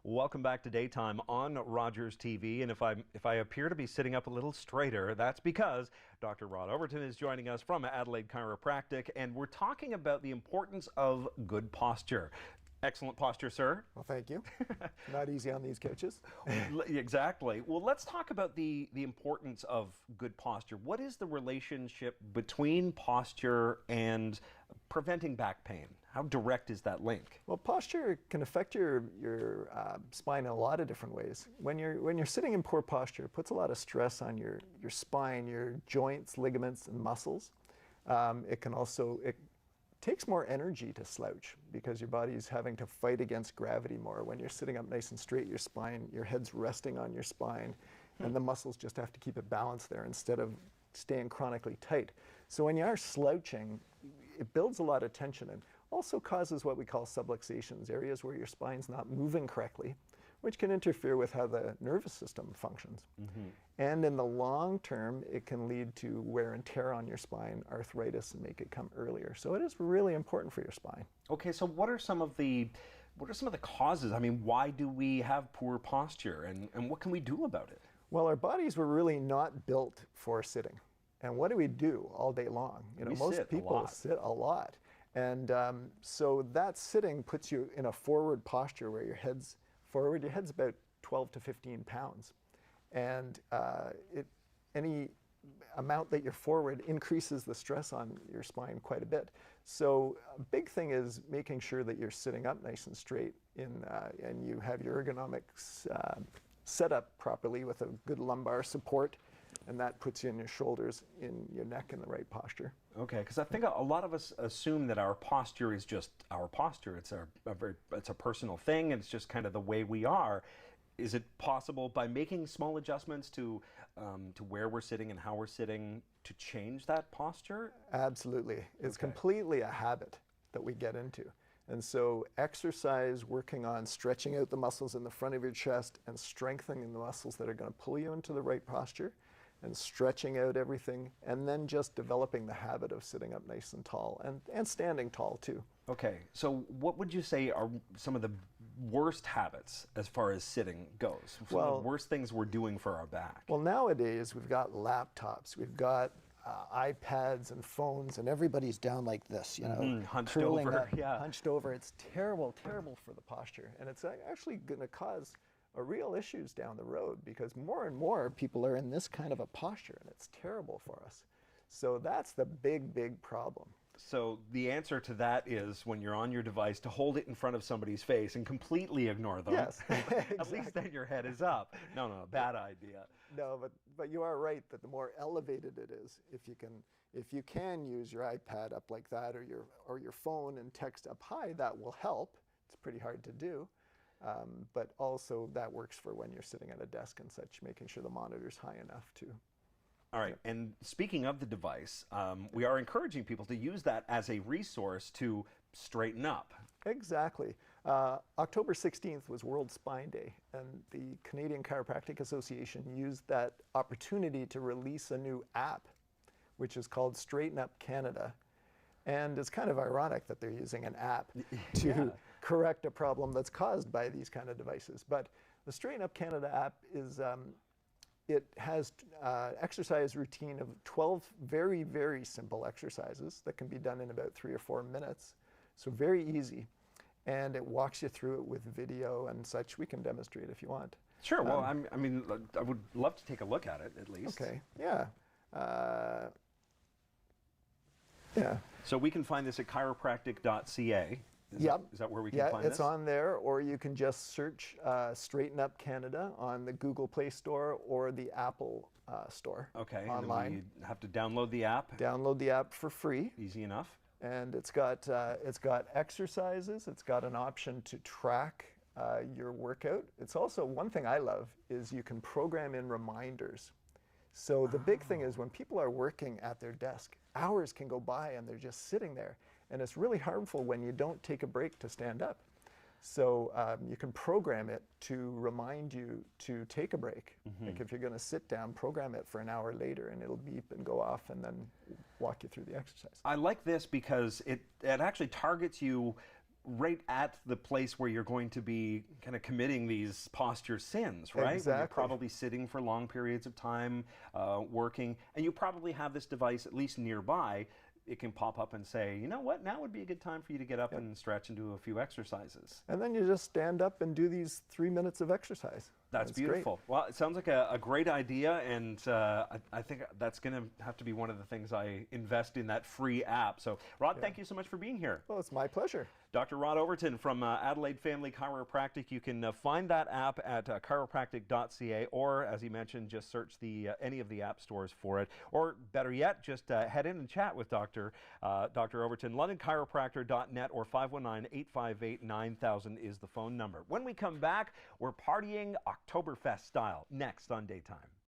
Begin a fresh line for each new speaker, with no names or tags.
Welcome back to Daytime on Rogers TV. And if I appear to be sitting up a little straighter, that's because Dr. Rod Overton is joining us from Adelaide Chiropractic, and we're talking about the importance of good posture. Excellent posture, sir.
Well, thank you. Not easy on these couches.
Exactly. Well, let's talk about the importance of good posture. What is the relationship between posture and preventing back pain? How direct is that link?
Well, posture can affect your spine in a lot of different ways. When you're sitting in poor posture, it puts a lot of stress on your spine, your joints, ligaments, and muscles. It takes more energy to slouch because your body's having to fight against gravity more. When you're sitting up nice and straight, your head's resting on your spine, and the muscles just have to keep it balanced there instead of staying chronically tight. So when you are slouching, it builds a lot of tension and also causes what we call subluxations, areas where your spine's not moving correctly, which can interfere with how the nervous system functions. And in the long term, it can lead to wear and tear on your spine, arthritis, and make it come earlier. So it is really important for your spine.
Okay, so what are some of the causes? I mean, why do we have poor posture, and what can we do about it?
Well, our bodies were really not built for sitting. And what do we do all day long? Most people sit a lot. And so that sitting puts you in a forward posture where your head's forward. Your head's about 12 to 15 pounds. And any amount that you're forward increases the stress on your spine quite a bit. So a big thing is making sure that you're sitting up nice and straight and you have your ergonomics set up properly with a good lumbar support. And that puts you in your shoulders, in your neck, in the right posture.
Okay, because I think a lot of us assume that our posture is just our posture. It's a personal thing, and it's just kind of the way we are. Is it possible by making small adjustments to where we're sitting and how we're sitting to change that posture?
Absolutely. It's completely a habit that we get into. And so exercise, working on stretching out the muscles in the front of your chest and strengthening the muscles that are going to pull you into the right posture, and stretching out everything, and then just developing the habit of sitting up nice and tall and standing tall too.
Okay, so what would you say are some of the worst habits as far as sitting goes? Some of the worst things we're doing for our back?
Well, nowadays we've got laptops, we've got iPads and phones, and everybody's down like this,
hunched over.
Hunched over. It's terrible, terrible for the posture, and it's actually going to cause real issues down the road because more and more people are in this kind of a posture, and it's terrible for us. So that's the big problem.
So the answer to that is when you're on your device to hold it in front of somebody's face and completely ignore them.
Yes, exactly.
At least then your head is up. No, bad idea.
No, but you are right that the more elevated it is, if you can use your iPad up like that or your phone and text up high, that will help. It's pretty hard to do. But also that works for when you're sitting at a desk and such, making sure the monitor's high enough too.
All right, and speaking of the device, we are encouraging people to use that as a resource to straighten up.
Exactly. October 16th was World Spine Day, and the Canadian Chiropractic Association used that opportunity to release a new app, which is called Straighten Up Canada. And it's kind of ironic that they're using an app to correct a problem that's caused by these kind of devices. But the Straighten Up Canada app is, it has exercise routine of 12 very, very simple exercises that can be done in about 3 or 4 minutes. So very easy. And it walks you through it with video and such. We can demonstrate if you want.
Sure. Well, I would love to take a look at it at least.
Okay. Yeah. Yeah.
So we can find this at chiropractic.ca. Is that where we can find this?
Yeah, it's on there, or you can just search Straighten Up Canada on the Google Play Store or the Apple Store.
Okay.
Online.
And then you have to download the app.
Download the app for free.
Easy enough.
And it's got exercises. It's got an option to track your workout. It's also, one thing I love is you can program in reminders. So the big thing is when people are working at their desk, hours can go by and they're just sitting there. And it's really harmful when you don't take a break to stand up. So you can program it to remind you to take a break. Like if you're going to sit down, program it for an hour later and it'll beep and go off and then walk you through the exercise.
I like this because it actually targets you right at the place where you're going to be kind of committing these posture sins, right? When you're
Exactly.
probably sitting for long periods of time, working, and you probably have this device at least nearby. It can pop up and say, you know what, now would be a good time for you to get up and stretch and do a few exercises.
And then you just stand up and do these 3 minutes of exercise.
That's
great.
beautiful. Well, it sounds like a great idea, and I think that's going to have to be one of the things I invest in, that free app. So, Rod, thank you so much for being here.
Well, it's my pleasure.
Dr. Rod Overton from Adelaide Family Chiropractic. You can find that app at chiropractic.ca, or, as he mentioned, just search any of the app stores for it. Or, better yet, just head in and chat with Dr. Overton. LondonChiropractor.net or 519-858-9000 is the phone number. When we come back, we're partying Oktoberfest style next on Daytime.